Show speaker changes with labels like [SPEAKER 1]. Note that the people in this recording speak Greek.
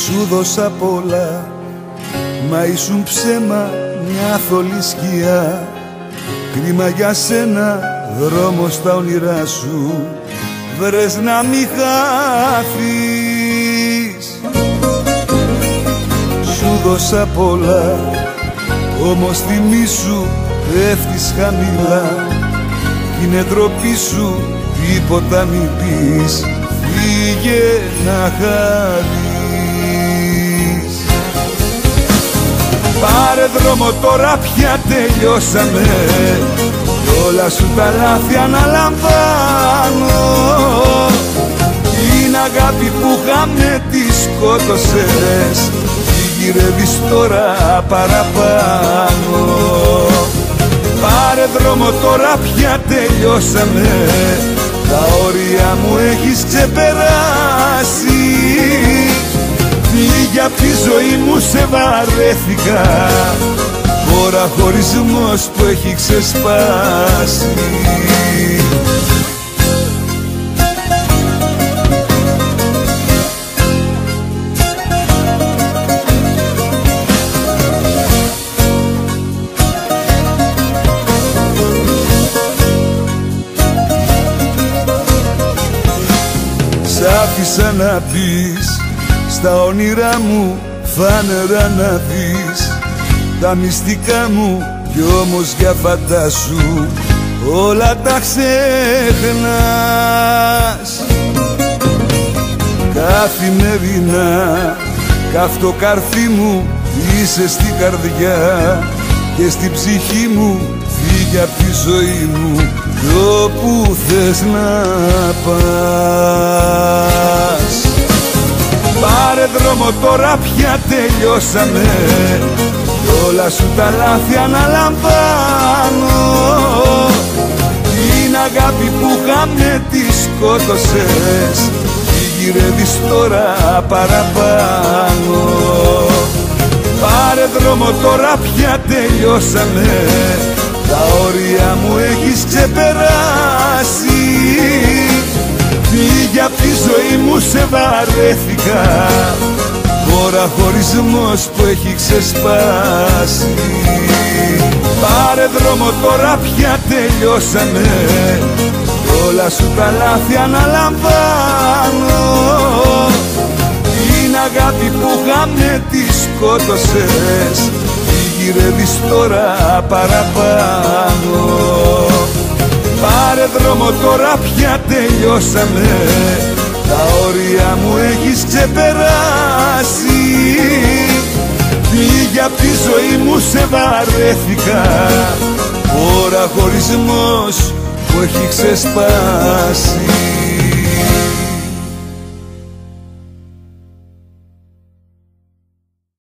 [SPEAKER 1] Σου δώσα πολλά, μα ήσουν ψέμα, μια θολή σκιά. Κρίμα για σένα, δρόμο στα όνειρά σου, βρες να μη χάθεις. Σου δώσα πολλά, όμως θυμήσου πέφτεις χαμηλά. Κι είναι ντροπή σου, τίποτα μη πεις, φύγε να χάθεις. Πάρε δρόμο τώρα, πια τελειώσαμε, κι όλα σου τα λάθη αναλαμβάνω. Την αγάπη που είχαμε τη σκότωσες, τη γυρεύεις τώρα παραπάνω. Πάρε δρόμο τώρα, πια τελειώσαμε, τα όρια μου έχεις ξεπεράσει. Φύγε απ' τη ζωή μου, σε βαρέθηκα, τώρα χωρισμός που έχει ξεσπάσει. Σ' άφησα να μπεις στα όνειρά μου, φάνερα να δεις τα μυστικά μου, κι όμως για φαντάσου όλα τα ξεχνάς. Καθημερινά καυτό καρφί μου είσαι στην καρδιά και στην ψυχή μου. Φύγε απ' τη ζωή μου κι όπου θες να πας. Πάρε δρόμο τώρα, πια τελειώσαμε, κι όλα σου τα λάθη αναλαμβάνω. Την αγάπη που είχαμε τη σκότωσες, τη γυρεύεις τώρα παραπάνω. Πάρε δρόμο τώρα, πια τελειώσαμε, τα όρια μου έχεις ξεπεράσει. Φύγε απ' τη ζωή μου, σε βαρέθηκα, τώρα χωρισμός που έχει ξεσπάσει. Πάρε δρόμο τώρα, πια τελειώσαμε, όλα σου τα λάθη αναλαμβάνω. Την αγάπη που είχαμε τη σκότωσες, τη γυρεύεις τώρα παραπάνω. Πάρε δρόμο τώρα, πια τελειώσαμε, τα όρια μου έχεις ξεπεράσει. Φύγε απ' τη ζωή μου, σε βαρέθηκα, τώρα χωρισμός που έχει ξεσπάσει.